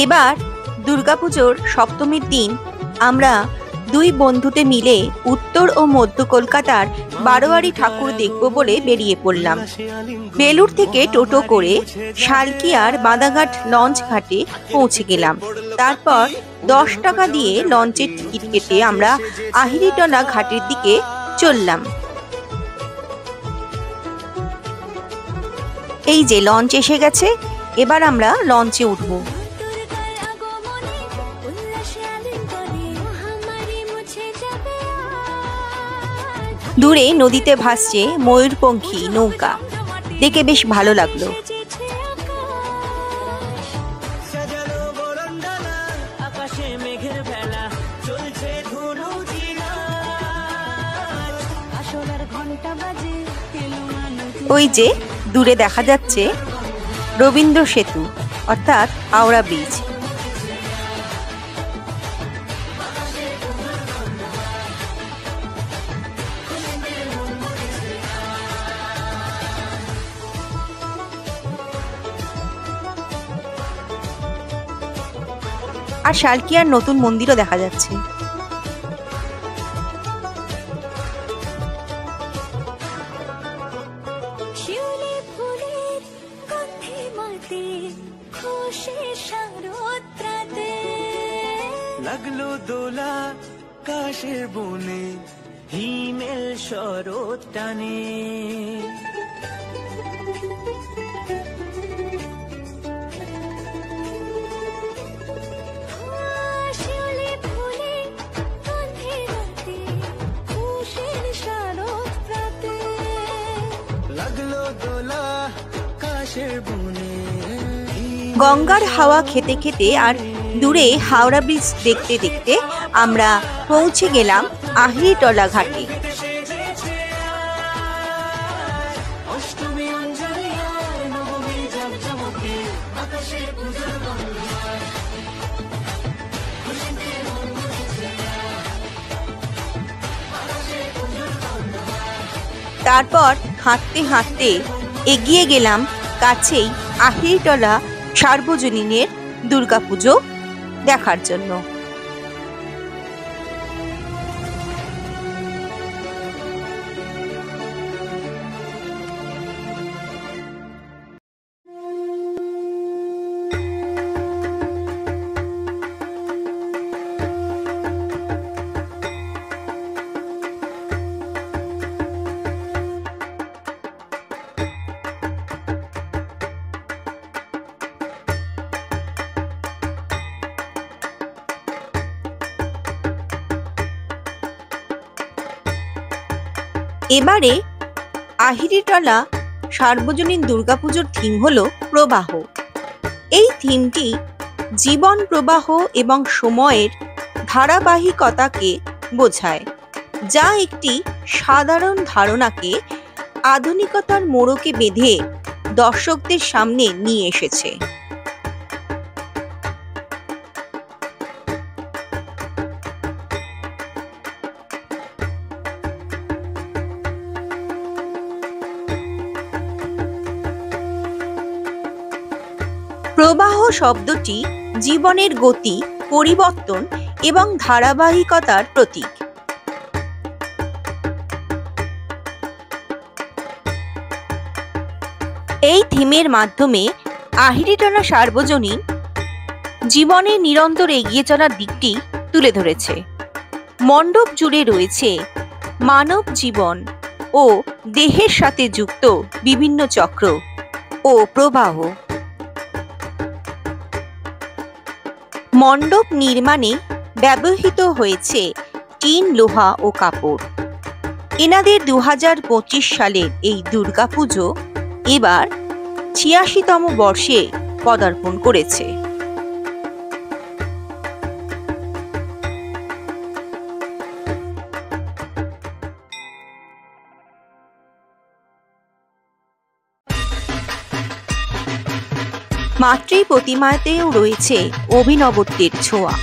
এবার দুর্গাপুজোর সপ্তমীর দিন আমরা দুই বন্ধুতে মিলে উত্তর ও মধ্য কলকাতার বারোয়ারি ঠাকুর দেখব বলে বেরিয়ে পড়লাম। বেলুড় থেকে টোটো করে শালকিয়ার বাদাঘাট লঞ্চ ঘাটে পৌঁছে গেলাম। তারপর 10 টাকা দিয়ে লঞ্চের টিকিট কেটে আমরা আহিরিটলা ঘাটের দিকে চললাম। এই যে লঞ্চ এসে গেছে, এবার আমরা লঞ্চে উঠব। দূরে নদীতে ভাসছে ময়ূরপঙ্খী নৌকা, দেখে বেশ ভালো লাগলো। ওই যে দূরে দেখা যাচ্ছে রবীন্দ্র সেতু অর্থাৎ হাওড়া ব্রিজ। আর শালকিয়ার নতুন মন্দিরও দেখা যাচ্ছে। লাগলো দোলা কাশের বনে হিমেল শরৎ টানে। গঙ্গার হাওয়া খেতে খেতে আর দূরে হাওড়া ব্রিজ দেখতে দেখতে আমরা পৌঁছে গেলাম আহিরিটলা ঘাটে। তারপর হাঁটতে হাঁটতে এগিয়ে গেলাম কাছেই আহিরিটলা সার্বজনীনের দুর্গাপুজো দেখার জন্য। এবারে আহিরিটলা সার্বজনীন দুর্গাপুজোর থিম হলো প্রবাহ। এই থিমটি জীবন প্রবাহ এবং সময়ের ধারাবাহিকতাকে বোঝায়, যা একটি সাধারণ ধারণাকে আধুনিকতার মোড়কে বেঁধে দর্শকদের সামনে নিয়ে এসেছে। প্রবাহ শব্দটি জীবনের গতি, পরিবর্তন এবং ধারাবাহিকতার প্রতীক। এই থিমের মাধ্যমে আহিরিটলা সার্বজনীন জীবনের নিরন্তর এগিয়ে চলার দিকটি তুলে ধরেছে। মণ্ডপ জুড়ে রয়েছে মানব জীবন ও দেহের সাথে যুক্ত বিভিন্ন চক্র ও প্রবাহ। মণ্ডপ নির্মাণে ব্যবহৃত হয়েছে টিন, লোহা ও কাপড়। এনাদের 2025 সালের এই দুর্গাপুজো এবার 86তম বর্ষে পদার্পণ করেছে। মাতৃ প্রতিমাতেও রয়েছে অভিনবত্বের ছোঁয়া।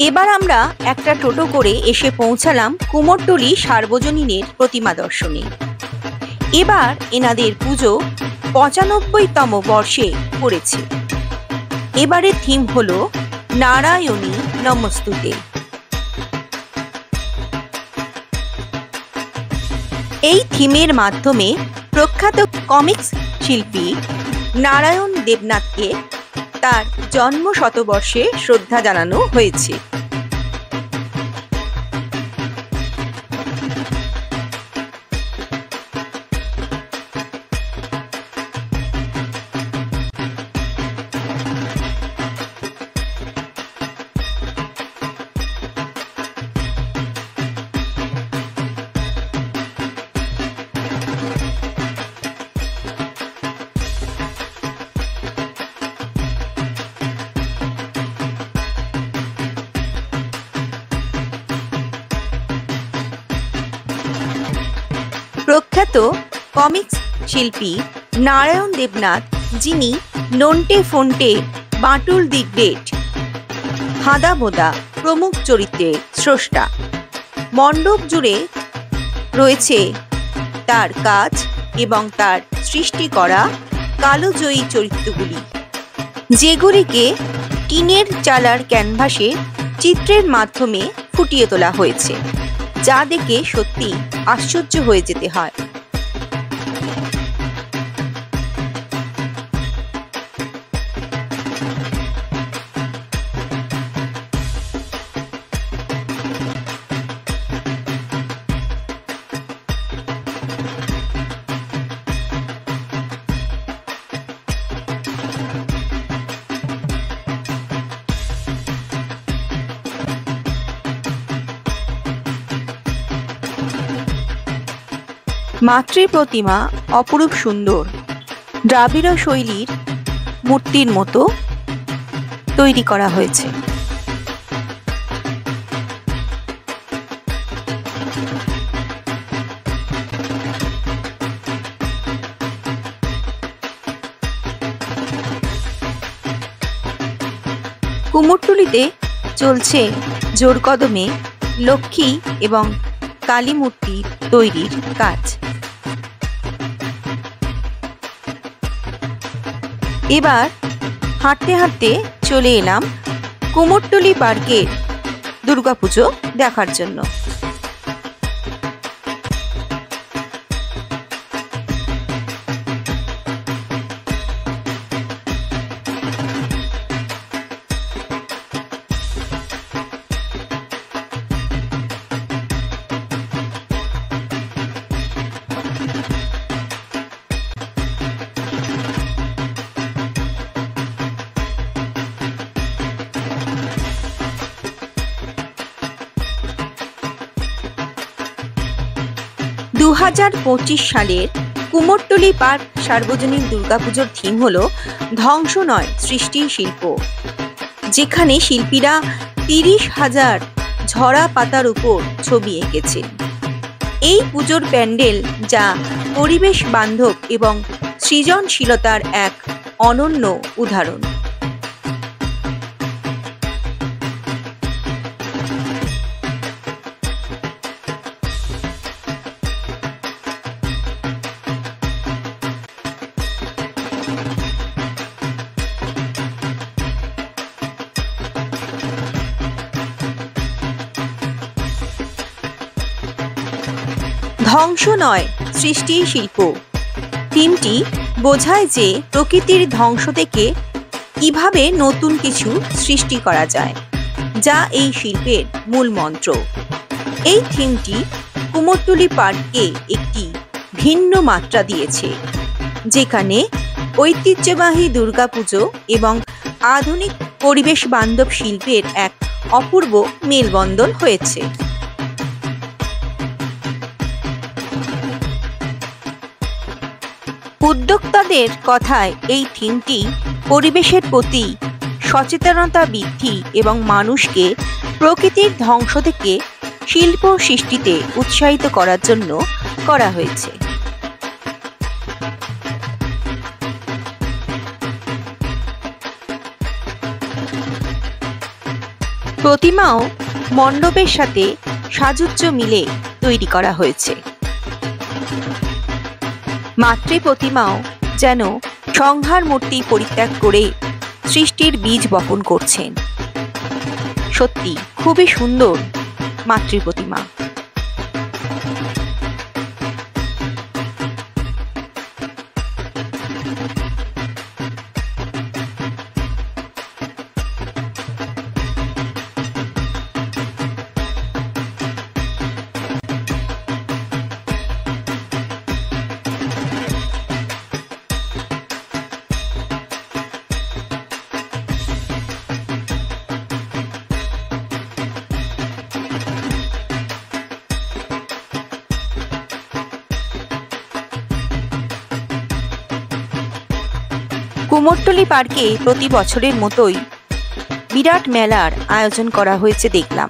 এবার আমরা একটা টোটো করে এসে পৌঁছালাম কুমোরটুলি সার্বজনীনের প্রতিমা দর্শনে। এবার এনাদের পুজো ৯৫তম বর্ষে পড়েছে। এবারের থিম হলো নারায়ণী নমস্তুতে। এই থিমের মাধ্যমে প্রখ্যাত কমিক্স শিল্পী নারায়ণ দেবনাথকে তার জন্ম শতবর্ষে শ্রদ্ধা জানানো হয়েছে। প্রখ্যাত কমিক্স শিল্পী নারায়ণ দেবনাথ, যিনি নন্টে ফন্টে, বাঁটুল দি গ্রেট, হাদা বোদা প্রমুখ চরিত্রের স্রষ্টা। মণ্ডপ জুড়ে রয়েছে তার কাজ এবং তার সৃষ্টি করা কালোজয়ী চরিত্রগুলি, যেগুলিকে টিনের চালার ক্যানভাসে চিত্রের মাধ্যমে ফুটিয়ে তোলা হয়েছে, যা দেখে সত্যি আশ্চর্য হয়ে যেতে হয়। মাতৃ প্রতিমা অপরূপ সুন্দর, দ্রাবিড় শৈলীর মূর্তির মতো তৈরি করা হয়েছে। কুমোরটুলিতে চলছে জোর কদমে লক্ষ্মী এবং কালী মূর্তি তৈরির কাজ। এবার হাঁটতে হাঁটতে চলে এলাম কুমোরটুলি পার্কের দুর্গাপুজো দেখার জন্য। দু ২০২৫ সালের কুমোরটুলি পার্ক সার্বজনীন দুর্গাপুজোর থিম হলো ধ্বংস নয় সৃষ্টি শিল্প, যেখানে শিল্পীরা ৩০,০০০ ঝরা পাতার উপর ছবি এঁকেছেন। এই পুজোর প্যান্ডেল, যা পরিবেশ বান্ধব এবং সৃজনশীলতার এক অনন্য উদাহরণ। ধ্বংস নয় সৃষ্টি শিল্প থিমটি বোঝায় যে প্রকৃতির ধ্বংস থেকে কিভাবে নতুন কিছু সৃষ্টি করা যায়, যা এই শিল্পের মূল মন্ত্র। এই থিমটি কুমোরটুলি পার্ককে একটি ভিন্ন মাত্রা দিয়েছে, যেখানে ঐতিহ্যবাহী দুর্গাপুজো এবং আধুনিক পরিবেশ বান্ধব শিল্পের এক অপূর্ব মেলবন্ধন হয়েছে। উদ্যোক্তাদের কথায় এই থিমটি পরিবেশের প্রতি সচেতনতা বৃদ্ধি এবং মানুষকে প্রকৃতির ধ্বংস থেকে শিল্প সৃষ্টিতে উৎসাহিত করার জন্য করা হয়েছে। প্রতিমাও মণ্ডপের সাথে সাজুজ্য মিলে তৈরি করা হয়েছে। মাতৃ প্রতিমাও যেন সংহার মূর্তি পরিত্যাগ করে সৃষ্টির বীজ বপন করছেন। সত্যি খুবই সুন্দর মাতৃ প্রতিমা। কুমোরটুলি পার্কে প্রতি বছরের মতোই বিরাট মেলার আয়োজন করা হয়েছে দেখলাম।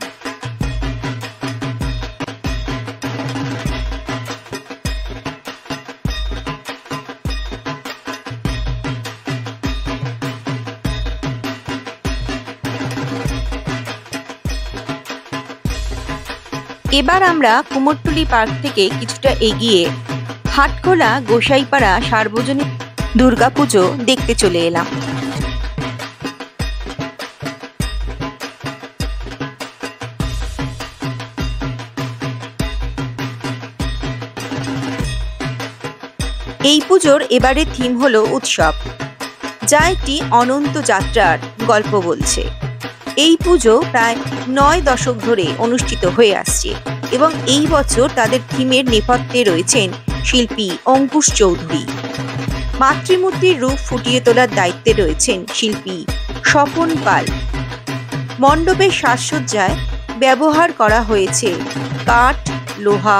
এবার আমরা কুমোরটুলি পার্ক থেকে কিছুটা এগিয়ে হাটখোলা গোসাইপাড়া সার্বজনীন দুর্গাপুজো দেখতে চলে এলাম। এই পুজোর এবারের থিম হলো উৎসব, যা একটি অনন্ত যাত্রার গল্প বলছে। এই পুজো প্রায় 9 দশক ধরে অনুষ্ঠিত হয়ে আসছে এবং এই বছর তাদের থিমের নেপথ্যে রয়েছেন শিল্পী অঙ্কুশ চৌধুরী। মাতৃমূর্তির রূপ ফুটিয়ে তোলার দায়িত্বে রয়েছেন শিল্পী স্বপন পাল। মণ্ডপের সাজসজ্জায় ব্যবহার করা হয়েছে কাঠ, লোহা,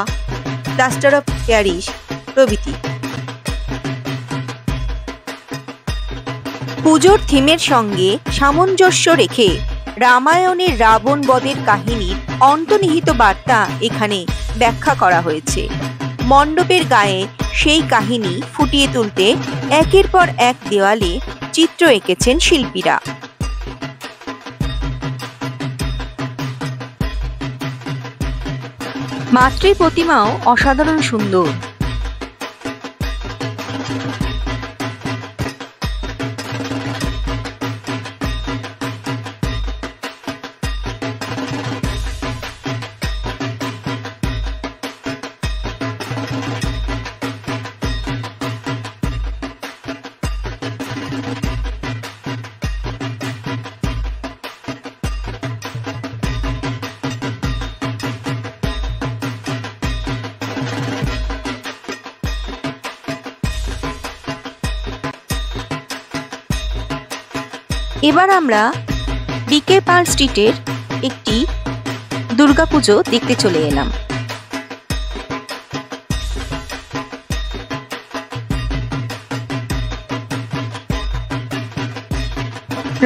প্লাস্টার অফ প্যারিস প্রভৃতি। পুজোর থিমের সঙ্গে সামঞ্জস্য রেখে রামায়ণের রাবণ বধের কাহিনীর অন্তর্নিহিত বার্তা এখানে ব্যাখ্যা করা হয়েছে। মণ্ডপের গায়ে সেই কাহিনী ফুটিয়ে তুলতে একের পর এক দেওয়ালে চিত্র এঁকেছেন শিল্পীরা। মাতৃ প্রতিমাও অসাধারণ সুন্দর। এবার আমরা ডিকে পাল স্ট্রিটের একটি দুর্গাপুজো দেখতে চলে এলাম।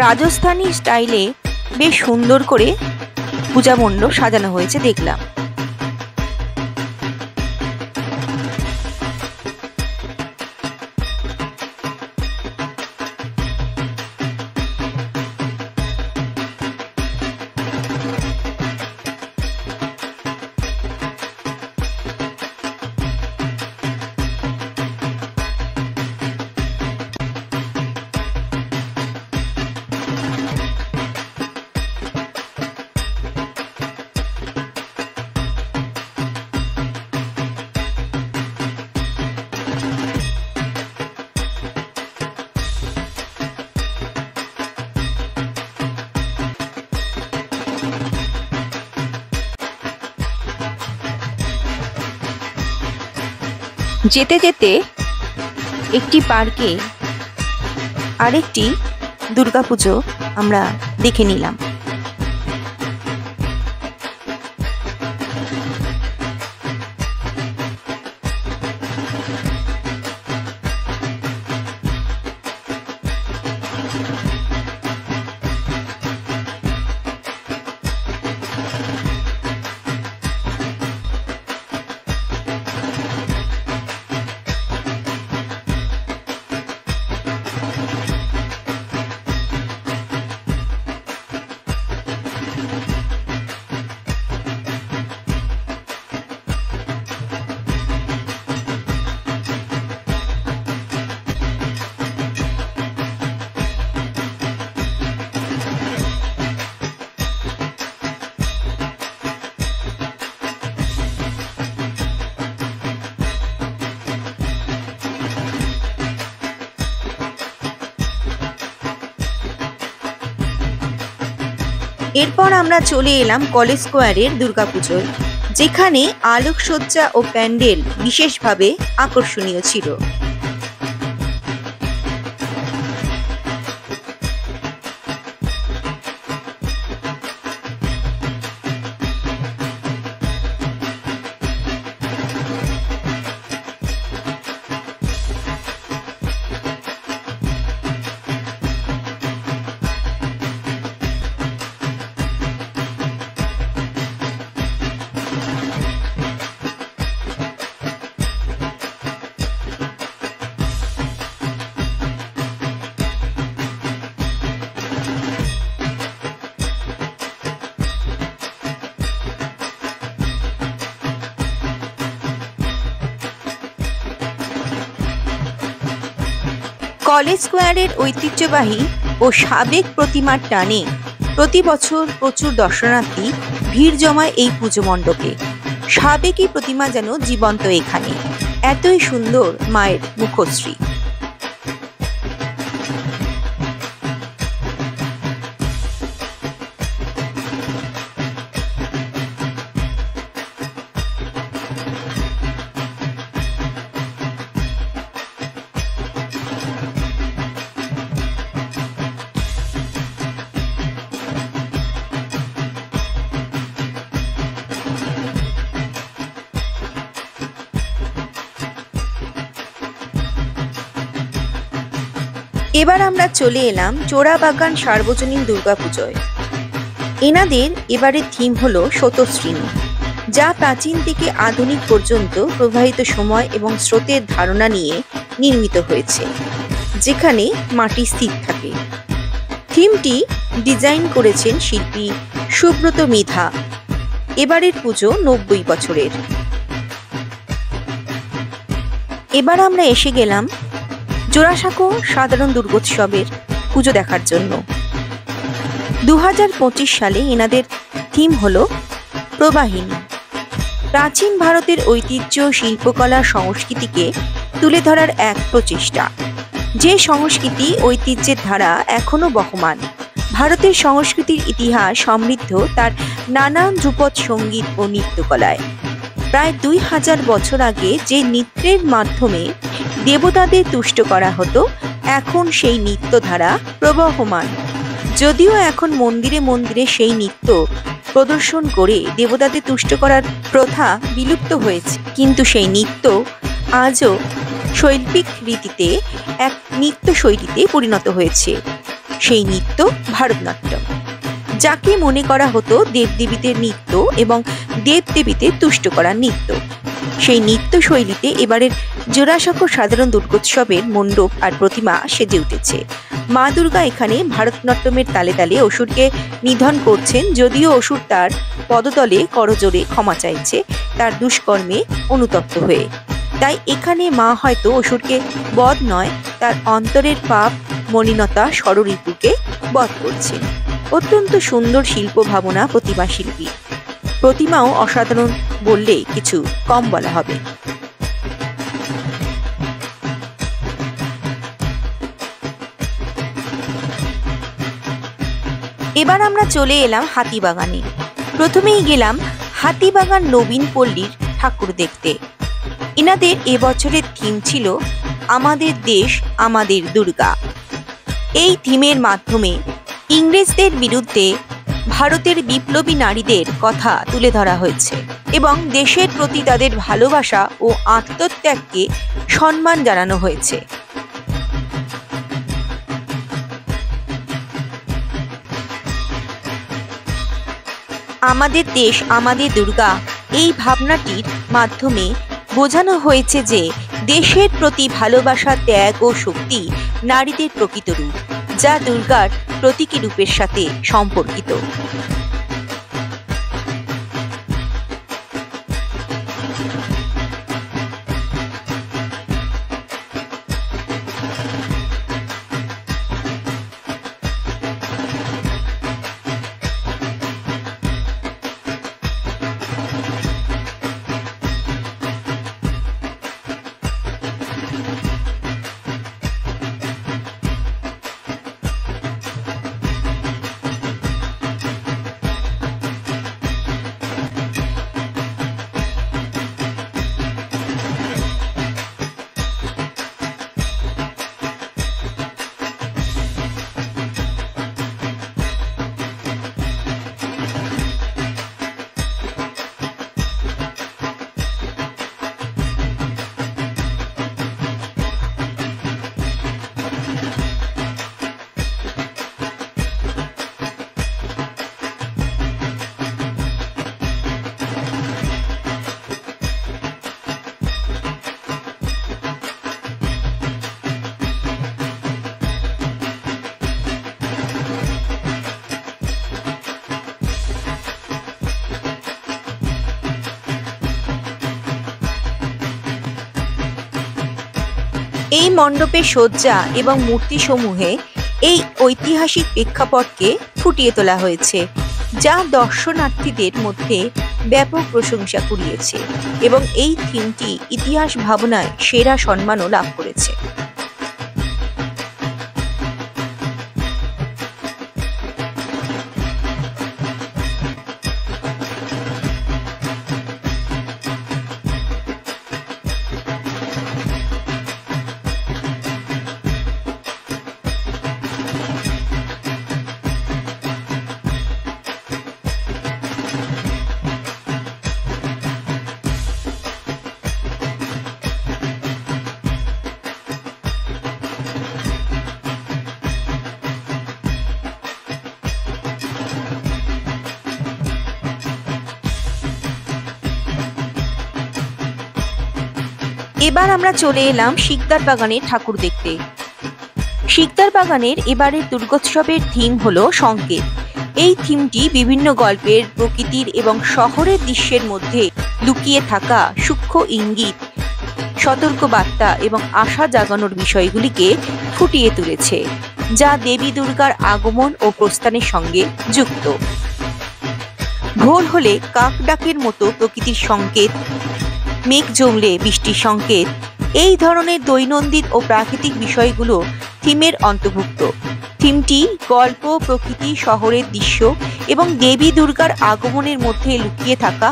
রাজস্থানী স্টাইলে বেশ সুন্দর করে পূজা মণ্ডপ সাজানো হয়েছে দেখলাম। যেতে যেতে একটি পার্কে আরেকটি দুর্গাপুজো আমরা দেখে নিলাম। এরপর আমরা চলে এলাম কলেজ স্কোয়ারের দুর্গাপুজোয়, যেখানে আলোকসজ্জা ও প্যান্ডেল বিশেষভাবে আকর্ষণীয় ছিল। কলেজ স্কোয়ারের ঐতিহ্যবাহী ও সাবেক প্রতিমার টানে প্রতি বছর প্রচুর দর্শনার্থী ভিড় জমায় এই পুজো মণ্ডপে। সাবেকি প্রতিমা যেন জীবন্ত এখানে, এতই সুন্দর মায়ের মুখশ্রী। এবার আমরা চলে এলাম চোরাবাগান সার্বজনীন দুর্গাপুজোয়। এনাদের এবারের থিম হলো স্রোতস্বিনী, যা প্রাচীন থেকে আধুনিক পর্যন্ত প্রবাহিত সময় এবং স্রোতের ধারণা নিয়ে নির্মিত হয়েছে, যেখানে মাটি স্থির থাকে। থিমটি ডিজাইন করেছেন শিল্পী সুব্রত মৃধা। এবারের পুজো 90 বছরের। এবার আমরা এসে গেলাম জোড়াসাঁকো সাধারণ দুর্গোৎসবের পুজো দেখার জন্য। 2025 সালে এনাদের থিম হলো প্রবাহিনী। প্রাচীন ভারতের ঐতিহ্য, শিল্পকলা, সংস্কৃতিকে তুলে ধরার এক প্রচেষ্টা, যে সংস্কৃতি ঐতিহ্যের ধারা এখনো বহমান। ভারতের সংস্কৃতির ইতিহাস সমৃদ্ধ তার নানান ধ্রুপদ সঙ্গীত ও নৃত্যকলায়। প্রায় 2000 বছর আগে যে নৃত্যের মাধ্যমে দেবতাদের তুষ্ট করা হতো, এখন সেই নৃত্যধারা প্রবহমান। যদিও এখন মন্দিরে মন্দিরে সেই নৃত্য প্রদর্শন করে দেবতাদের তুষ্ট করার প্রথা বিলুপ্ত হয়েছে, কিন্তু সেই নৃত্য আজও শৈল্পিক রীতিতে এক নৃত্য শৈলীতে পরিণত হয়েছে। সেই নৃত্য ভারতনাট্যম, যাকে মনে করা হতো দেবদেবীদের নৃত্য এবং দেবদেবীদের তুষ্ট করার নৃত্য। সেই নৃত্য শৈলীতে এবারের জোড়াসাঁকো সাধারণ দুর্গোৎসবের মণ্ডপ আর প্রতিমা সেজে উঠেছে। মা দুর্গা এখানে ভারতনাট্যমের তালে তালে অসুরকে নিধন করছেন, যদিও অসুর তার পদতলে করজোড়ে ক্ষমা চাইছে তার দুষ্কর্মে অনুতপ্ত হয়ে। তাই এখানে মা হয়তো অসুরকে বধ নয়, তার অন্তরের পাপ মলিনতা ষড়রিপুকে বধ করছে। অত্যন্ত সুন্দর শিল্প ভাবনা প্রতিমা শিল্পী। প্রতিমাও অসাধারণ বললে কিছু কম বলা হবে। এবার আমরা চলে এলাম হাতিবাগানে। প্রথমেই গেলাম হাতিবাগান নবীন পল্লীর ঠাকুর দেখতে। এনাদের এবছরের থিম ছিল আমাদের দেশ আমাদের দুর্গা। এই থিমের মাধ্যমে ইংরেজদের বিরুদ্ধে ভারতের বিপ্লবী নারীদের কথা তুলে ধরা হয়েছে এবং দেশের প্রতি তাদের ভালোবাসা ও আত্মত্যাগকে সম্মান জানানো হয়েছে। আমাদের দেশ আমাদের দুর্গা, এই ভাবনাটির মাধ্যমে বোঝানো হয়েছে যে দেশের প্রতি ভালোবাসা, ত্যাগ ও শক্তি নারীদের প্রকৃত রূপ, যা দুর্গার প্রতীকী রূপের সাথে সম্পর্কিত। এই মণ্ডপের সজ্জা এবং মূর্তিসমূহে এই ঐতিহাসিক প্রেক্ষাপটকে ফুটিয়ে তোলা হয়েছে, যা দর্শনার্থীদের মধ্যে ব্যাপক প্রশংসা কুড়িয়েছে এবং এই থিমটি ইতিহাস ভাবনায় সেরা সম্মানও লাভ করেছে। এবার আমরা চলে এলাম শিকদার বাগানের ঠাকুর দেখতে। শিকদার বাগানের এবারের দুর্গোৎসবের থিম হলো সংকেত। এই থিমটি বিভিন্ন গল্পের, প্রকৃতির এবং শহরের দৃশ্যের মধ্যে লুকিয়ে থাকা সূক্ষ্ম ইঙ্গিত, সতর্ক বার্তা এবং আশা জাগানোর বিষয়গুলিকে ফুটিয়ে তুলেছে, যা দেবী দুর্গার আগমন ও প্রস্থানের সঙ্গে যুক্ত। ভোর হলে কাক ডাকের মতো প্রকৃতির সংকেত, মেঘ জমলে বৃষ্টির সংকেত, এই ধরনের দৈনন্দিন ও প্রাকৃতিক বিষয়গুলো থিমের অন্তর্ভুক্ত। থিমটি গল্প, প্রকৃতি, শহরের দৃশ্য এবং দেবী দুর্গার আগমনের মধ্যে লুকিয়ে থাকা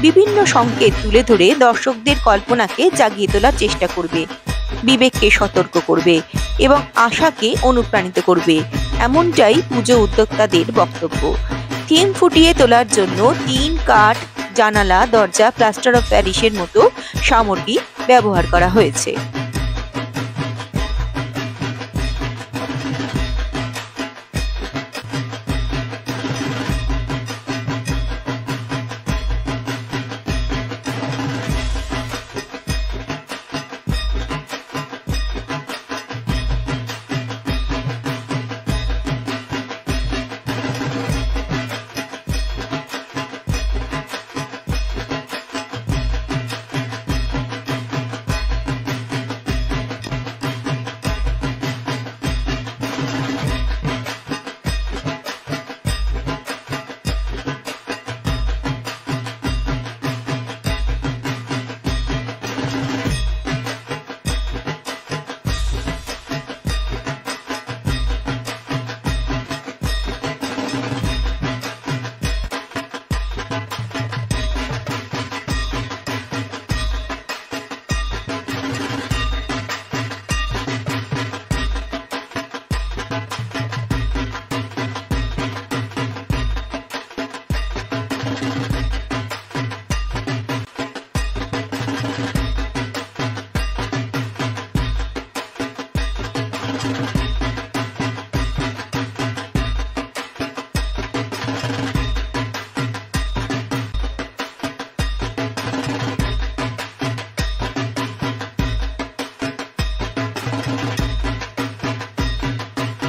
বিভিন্ন সংকেত তুলে ধরে দর্শকদের কল্পনাকে জাগিয়ে তোলার চেষ্টা করবে, বিবেককে সতর্ক করবে এবং আশাকে অনুপ্রাণিত করবে, এমনটাই পুজো উদ্যোক্তাদের বক্তব্য। থিম ফুটিয়ে তোলার জন্য টিন, কাঠ, জানালা, দরজা, প্লাস্টার অফ প্যারিসের মতো সামগ্রী ব্যবহার করা হয়েছে।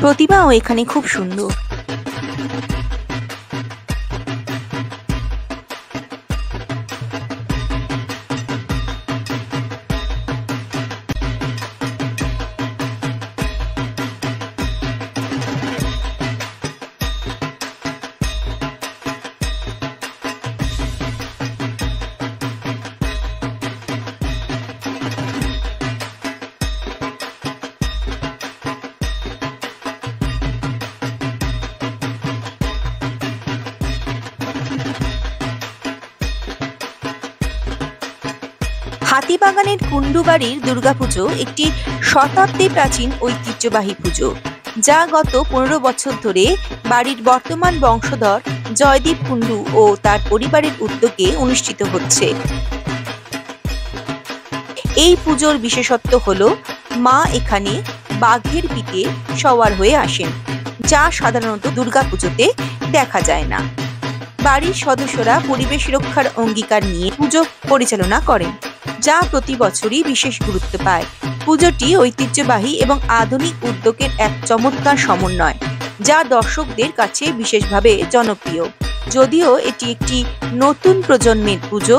প্রতিমাও এখানে খুব সুন্দর। হাতিবাগানের কুণ্ডুবাড়ির দুর্গাপুজো একটি শতাব্দী প্রাচীন ঐতিহ্যবাহী পুজো, যা গত 15 বছর ধরে বাড়ির বর্তমান বংশধর জয়দীপ কুণ্ডু ও তার পরিবারের উদ্যোগে অনুষ্ঠিত হচ্ছে। এই পুজোর বিশেষত্ব হলো মা এখানে বাঘের পিঠে সওয়ার হয়ে আসেন, যা সাধারণত দুর্গাপুজোতে দেখা যায় না। বাড়ির সদস্যরা পরিবেশ রক্ষার অঙ্গীকার নিয়ে পুজো পরিচালনা করেন, যা প্রতি বছরই বিশেষ গুরুত্ব পায়। পুজোটি ঐতিহ্যবাহী এবং আধুনিক উদ্যোগের এক চমৎকার সমন্বয়, যা দর্শকদের কাছে বিশেষভাবে জনপ্রিয়। যদিও এটি একটি নতুন প্রজন্মের পুজো,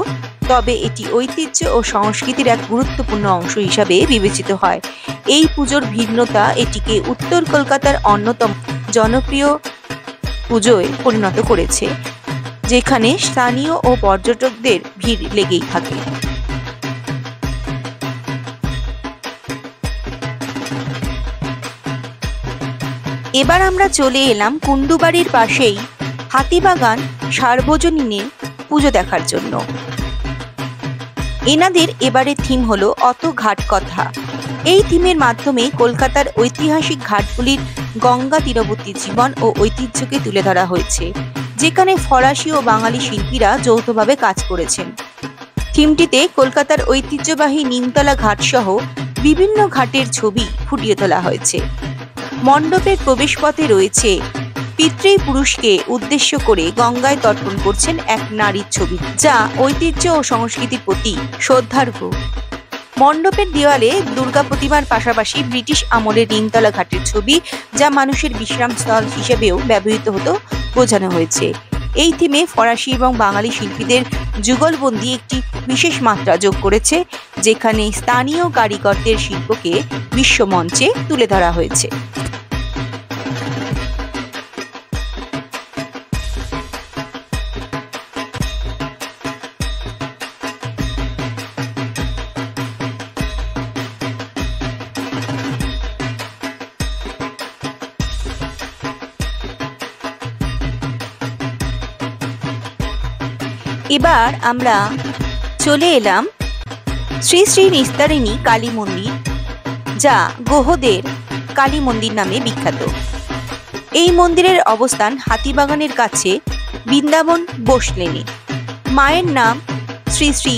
তবে এটি ঐতিহ্য ও সংস্কৃতির এক গুরুত্বপূর্ণ অংশ হিসাবে বিবেচিত হয়। এই পুজোর ভিন্নতা এটিকে উত্তর কলকাতার অন্যতম জনপ্রিয় পুজোয় পরিণত করেছে, যেখানে স্থানীয় ও পর্যটকদের ভিড় লেগেই থাকে। এবার আমরা চলে এলাম কুন্ডুবাড়ির পাশেই হাতিবাগান সার্বজনীনের পুজো দেখার জন্য। এনাদের এবারে থিম হলো অত ঘাট কথা। এই থিমের মাধ্যমে কলকাতার ঐতিহাসিক ঘাটগুলির গঙ্গা তীরবর্তী জীবন ও ঐতিহ্যকে তুলে ধরা হয়েছে, যেখানে ফরাসি ও বাঙালি শিল্পীরা যৌথভাবে কাজ করেছেন। থিমটিতে কলকাতার ঐতিহ্যবাহী নিমতলা ঘাট সহ বিভিন্ন ঘাটের ছবি ফুটিয়ে তোলা হয়েছে। মণ্ডপের প্রবেশপথে রয়েছে পিতৃপুরুষকে উদ্দেশ্য করে গঙ্গায় তর্পণ করছেন এক নারীর ছবি, যা ঐতিহ্য ও সংস্কৃতির প্রতি শ্রদ্ধার্ঘ। মণ্ডপের দেওয়ালে দুর্গা প্রতিমার পাশাপাশি ব্রিটিশ আমলের নিমতলা ঘাটের ছবি, যা মানুষের বিশ্রামস্থল হিসেবেও ব্যবহৃত হতো, বোঝানো হয়েছে। এই থিমে ফরাসি এবং বাঙালি শিল্পীদের যুগলবন্দি একটি বিশেষ মাত্রা যোগ করেছে, যেখানে স্থানীয় কারিগরদের শিল্পকে বিশ্বমঞ্চে তুলে ধরা হয়েছে। এবার আমরা চলে এলাম শ্রী শ্রী নিস্তারিণী কালী মন্দির, যা গোহদের কালী মন্দির নামে বিখ্যাত। এই মন্দিরের অবস্থান হাতিবাগানের কাছে বৃন্দাবন বোস লেনে। মায়ের নাম শ্রী শ্রী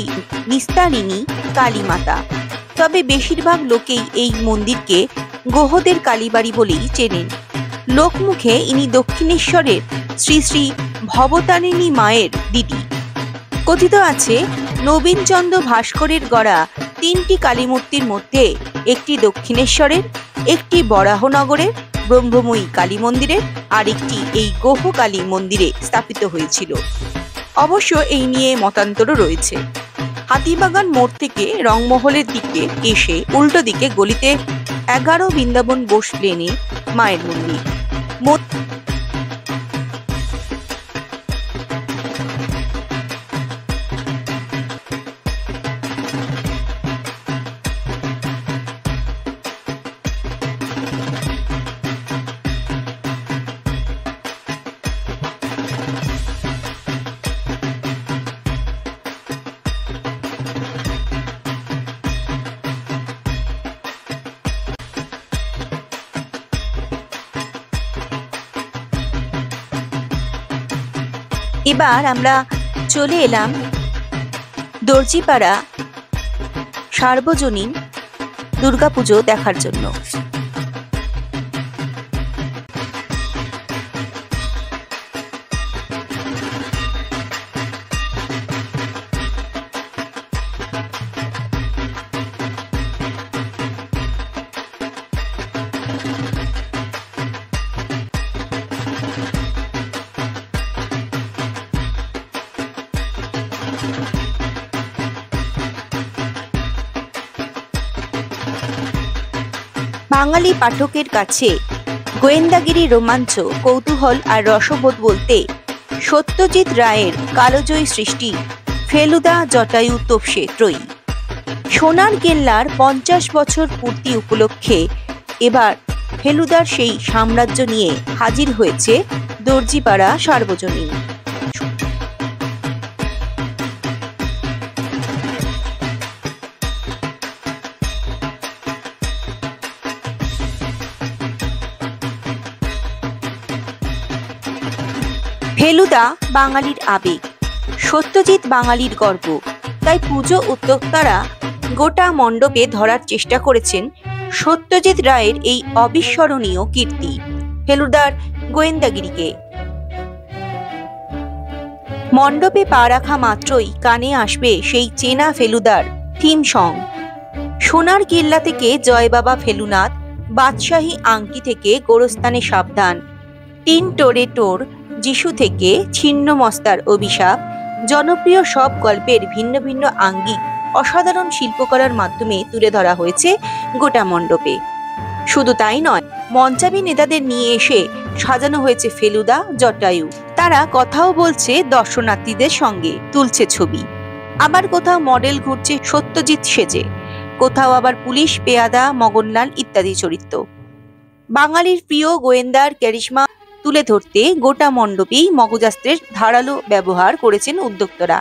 নিস্তারিণী কালী মাতা, তবে বেশিরভাগ লোকেই এই মন্দিরকে গোহদের কালীবাড়ি বলেই চেনেন। লোকমুখে ইনি দক্ষিণেশ্বরের শ্রী শ্রী ভবতারিণী মায়ের দিদি। কথিত আছে, নবীনচন্দ্র ভাস্করের গড়া 3টি কালীমূর্তির মধ্যে একটি দক্ষিণেশ্বরের, একটি বরাহনগরের ব্রহ্মময়ী কালী মন্দিরে, আর একটি এই গোহ কালী মন্দিরে স্থাপিত হয়েছিল। অবশ্য এই নিয়ে মতান্তরও রয়েছে। হাতিবাগান মোড় থেকে রংমহলের দিকে এসে উল্টো দিকে গলিতে 11 বৃন্দাবন বোস লেনে মায়ের মন্দির। এবার আমরা চলে এলাম দর্জিপাড়া সার্বজনীন দুর্গাপুজো দেখার জন্য। বাঙালি পাঠকের কাছে গোয়েন্দাগিরি, রোমাঞ্চ, কৌতূহল আর রসবোধ বলতে সত্যজিৎ রায়ের কালজয়ী সৃষ্টি ফেলুদা জটায়ু তোপসে ত্রয়ী। সোনার কেল্লার 50 বছর পূর্তি উপলক্ষে এবার ফেলুদার সেই সাম্রাজ্য নিয়ে হাজির হয়েছে দর্জিপাড়া সার্বজনীন। ফেলুদা বাঙালির আবেগ, সত্যজিৎ বাঙালির গর্ব, তাই পুজো উদ্যোক্তারা গোটা মণ্ডপে ধরার চেষ্টা করেছেন সত্যজিৎ রায়ের এই অবিস্মরণীয় কীর্তি ফেলুদার গোয়েন্দাগিরিকে। মণ্ডপে পা রাখা মাত্রই কানে আসবে সেই চেনা ফেলুদার থিম সং। সোনার কেল্লা থেকে জয় বাবা ফেলুনাথ, বাদশাহী আংটি থেকে গোরস্থানে সাবধান, 3 টোরে টোর যিশু থেকে ছিন্ন মস্তার অভিশাপ, জনপ্রিয় সব গল্পের ভিন্ন ভিন্ন আঙ্গিক অসাধারণ শিল্পকলার মাধ্যমে তুলে ধরা হয়েছে গোটা মণ্ডপে। শুধু তাই নয়, মঞ্চাবী নেতাদের নিয়ে এসে সাজানো হয়েছে ফেলুদা, জটায়ু। তারা কথাও বলছে দর্শনার্থীদের সঙ্গে, তুলছে ছবি। আবার কোথাও মডেল ঘুরছে সত্যজিৎ সেজে, কোথাও আবার পুলিশ, পেয়াদা, মগনলাল ইত্যাদি চরিত্র। বাঙালির প্রিয় গোয়েন্দার ক্যারিশমা তুলে ধরতে গোটা মণ্ডপেই মগজাস্ত্রের ধারালো ব্যবহার করেছেন উদ্যোক্তারা,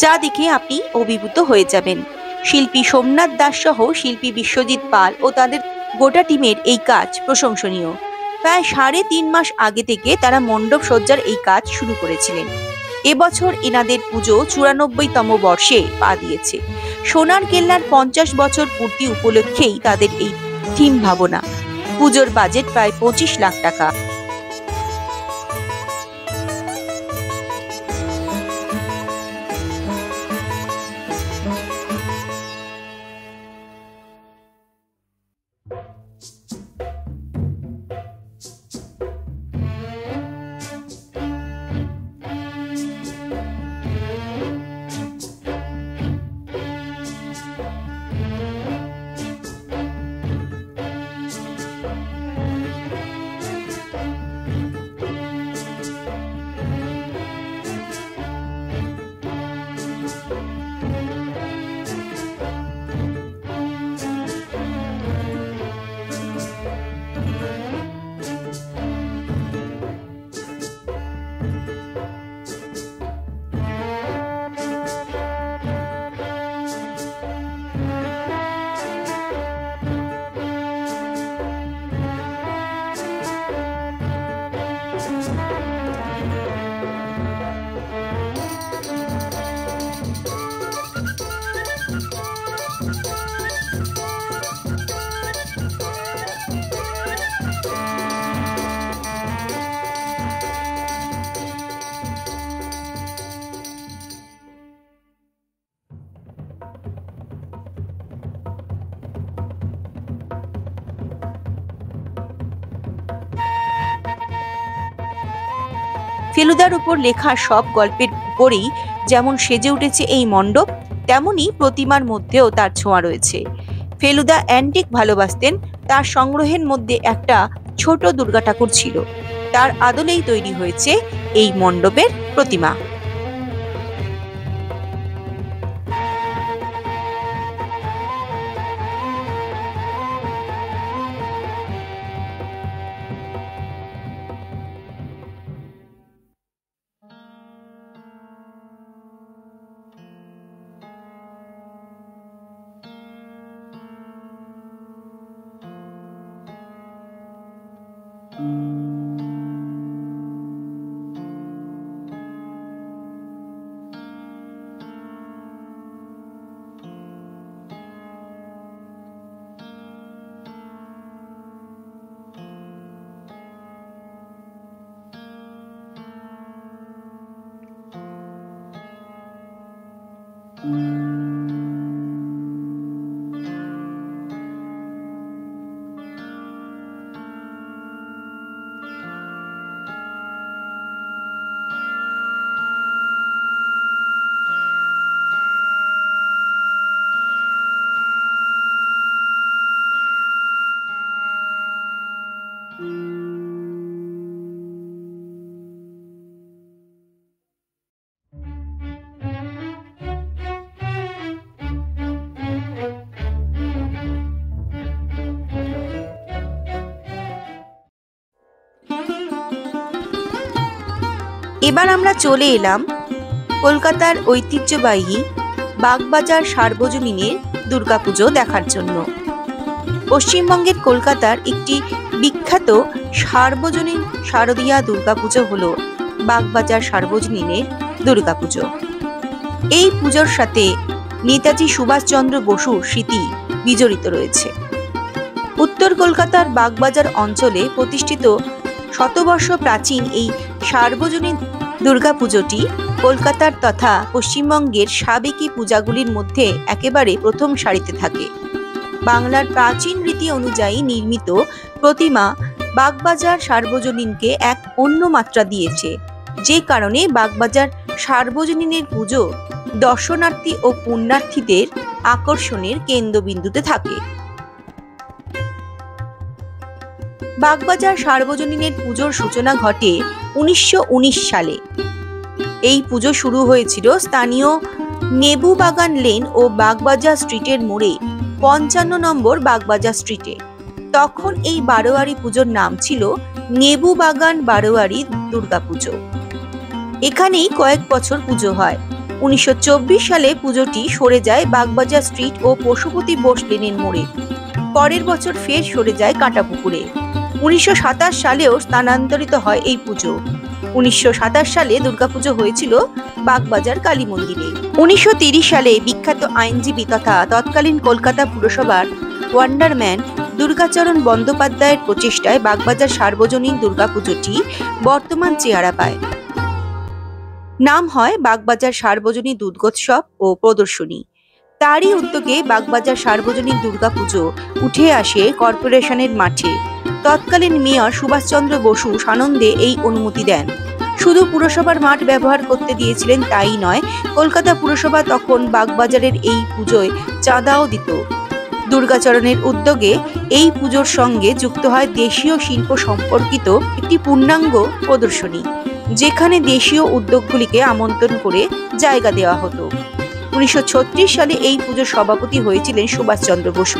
যা দেখে আপনি অভিভূত হয়ে যাবেন। শিল্পী সোমনাথ দাস সহ শিল্পী বিশ্বজিৎ পাল ও তাদের গোটা টিমের এই কাজ প্রশংসনীয়। প্রায় 3.5 মাস আগে থেকে তারা মণ্ডপ সজ্জার এই কাজ শুরু করেছিলেন। এবছর এনাদের পুজো 94তম বর্ষে পা দিয়েছে। সোনার কেল্লার 50 বছর পূর্তি উপলক্ষেই তাদের এই থিম ভাবনা। পুজোর বাজেট প্রায় 25 লাখ টাকা। ফেলুদার উপর লেখা সব গল্পের উপরেই যেমন সেজে উঠেছে এই মণ্ডপ, তেমনি প্রতিমার মধ্যেও তার ছোঁয়া রয়েছে। ফেলুদা অ্যান্টিক ভালোবাসতেন। তার সংগ্রহের মধ্যে একটা ছোট দুর্গা ঠাকুর ছিল। তার আদলেই তৈরি হয়েছে এই মণ্ডপের প্রতিমা। এবার আমরা চলে এলাম কলকাতার ঐতিহ্যবাহী বাগবাজার সার্বজনীনের দুর্গাপুজো দেখার জন্য। পশ্চিমবঙ্গের কলকাতার একটি বিখ্যাত সার্বজনীন শারদীয়া দুর্গাপুজো হলো বাগবাজার সার্বজনীনের দুর্গাপুজো। এই পুজোর সাথে নেতাজি সুভাষচন্দ্র বসুর স্মৃতি বিজড়িত রয়েছে। উত্তর কলকাতার বাগবাজার অঞ্চলে প্রতিষ্ঠিত শতবর্ষ প্রাচীন এই সার্বজনীন দুর্গাপুজোটি কলকাতার তথা পশ্চিমবঙ্গের সাবেকি পূজাগুলির মধ্যে একেবারে প্রথম সারিতে থাকে। বাংলার প্রাচীন রীতি অনুযায়ী নির্মিত প্রতিমা বাগবাজার সার্বজনীনকে এক অন্য মাত্রা দিয়েছে। যে কারণে বাগবাজার সার্বজনীনের পুজো দর্শনার্থী ও পুণ্যার্থীদের আকর্ষণের কেন্দ্রবিন্দুতে থাকে। বাগবাজার সার্বজনীনের পুজোর সূচনা ঘটে 1919 সালে। এই পুজো শুরু হয়েছিল স্থানীয় নেবু বাগান লেন ও বাগবাজার স্ট্রিটের মোড়ে 55 নম্বর বাগবাজার স্ট্রিটে। তখন এই বারোয়ারি পুজোর নাম ছিল নেবু বাগান বারোয়ারি দুর্গাপুজো। এখানেই কয়েক বছর পুজো হয়। 1924 সালে পুজোটি সরে যায় বাগবাজার স্ট্রিট ও পশুপতি বোস লেনের মোড়ে। পরের বছর ফের সরে যায় কাঁটাপুকুরে। 1927 সালেও স্থানান্তরিত হয় এই পুজো। 1927 সালে দুর্গাপুজো হয়েছিল বাগবাজার কালী মন্দিরে। 1930 সালে বিখ্যাত আইনজীবী তথা তৎকালীন কলকাতা পুরসভার ওয়ান্ডারম্যান দুর্গাচরণ বন্দ্যোপাধ্যায়ের প্রচেষ্টায় বাগবাজার সার্বজনীন দুর্গাপুজোটি বর্তমান চেহারা পায়। নাম হয় বাগবাজার সার্বজনীন দুর্গোৎসব ও প্রদর্শনী। তারই উদ্যোগে বাগবাজার সার্বজনীন দুর্গাপুজো উঠে আসে কর্পোরেশনের মাঠে। তৎকালীন মেয়র সুভাষচন্দ্র বসু সানন্দে এই অনুমতি দেন। শুধু পুরসভার মাঠ ব্যবহার করতে দিয়েছিলেন তাই নয়, কলকাতা পুরসভা তখন বাগবাজারের এই পুজোয় চাঁদাও দিত। দুর্গাচরণের উদ্যোগে এই পুজোর সঙ্গে যুক্ত হয় দেশীয় শিল্প সম্পর্কিত একটি পূর্ণাঙ্গ প্রদর্শনী, যেখানে দেশীয় উদ্যোগগুলিকে আমন্ত্রণ করে জায়গা দেওয়া হতো। 1936 সালে এই পুজোর সভাপতি হয়েছিলেন সুভাষচন্দ্র বসু।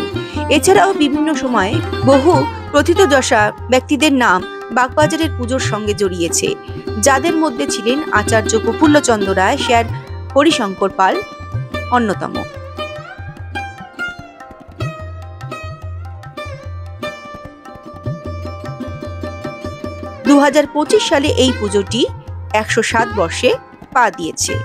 এছাড়াও বিভিন্ন সময়ে বহু প্রথিতযশা ব্যক্তিদের নাম বাগবাজারের পুজোর সঙ্গে জড়িয়েছে, যাদের মধ্যে ছিলেন আচার্য প্রফুল্লচন্দ্র রায়, স্যার হরিশঙ্কর পাল অন্যতম। দু 2025 সালে এই পুজোটি 107 বর্ষে পা দিয়েছে।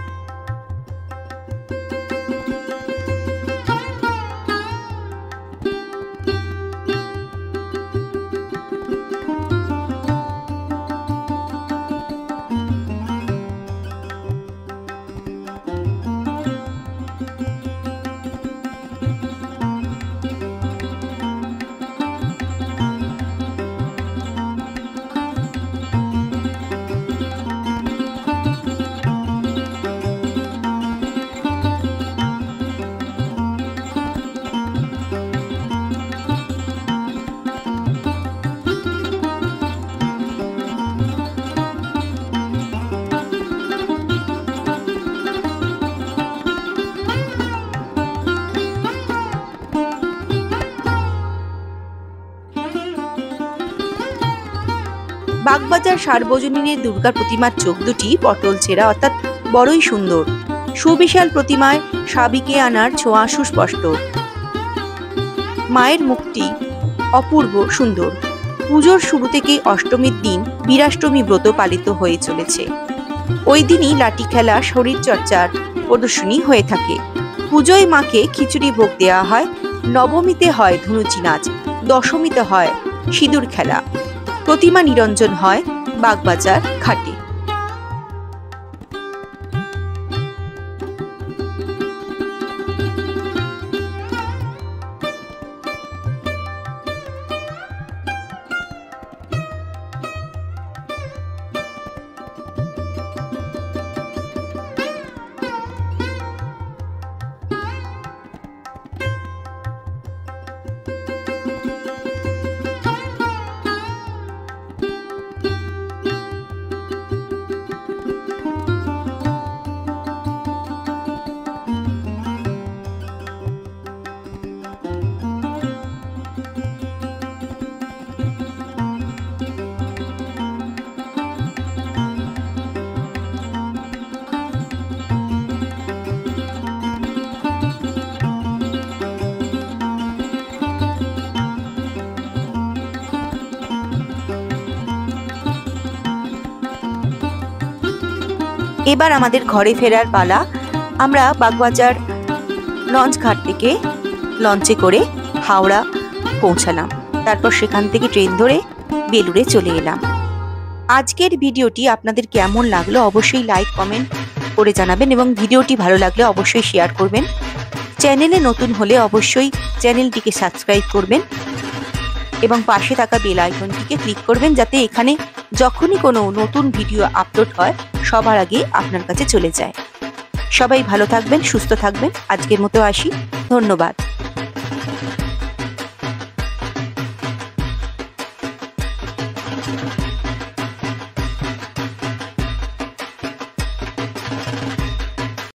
বাগবাজার সার্বজনীনের দুর্গা প্রতিমার চোখ দুটি পটল ছেঁড়া অর্থাৎ বড়ই সুন্দর। সুবিশাল প্রতিমায় সাবিকে আনার ছোঁয়া সুস্পষ্ট। মায়ের মুখটি অপূর্ব সুন্দর। পুজোর শুরু থেকেই অষ্টমীর দিন বীরাষ্টমী ব্রত পালিত হয়ে চলেছে। ওই দিনই লাঠি খেলা, শরীর চর্চার প্রদর্শনী হয়ে থাকে। পুজোয় মাকে খিচুড়ি ভোগ দেওয়া হয়। নবমীতে হয় ধুনুচি নাচ, দশমীতে হয় সিঁদুর খেলা। প্রতিমা নিরঞ্জন হয় বাগবাজার ঘাটে। এবার আমাদের ঘরে ফেরার পালা। আমরা বাগবাজার লঞ্চ ঘাট থেকে লঞ্চে করে হাওড়া পৌঁছালাম। তারপর সেখান থেকে ট্রেন ধরে বেলুড়ে চলে এলাম। আজকের ভিডিওটি আপনাদের কেমন লাগলো অবশ্যই লাইক কমেন্ট করে জানাবেন এবং ভিডিওটি ভালো লাগলে অবশ্যই শেয়ার করবেন। চ্যানেলে নতুন হলে অবশ্যই চ্যানেলটিকে সাবস্ক্রাইব করবেন। এবং পাশে থাকা বেল আইকনটিকে ক্লিক করবেন, যাতে এখানে যখনই কোনো নতুন ভিডিও আপলোড হয় সবার আগে আপনার কাছে চলে যায়। সবাই ভালো থাকবেন, সুস্থ থাকবেন। আজকের মতো আসি, ধন্যবাদ।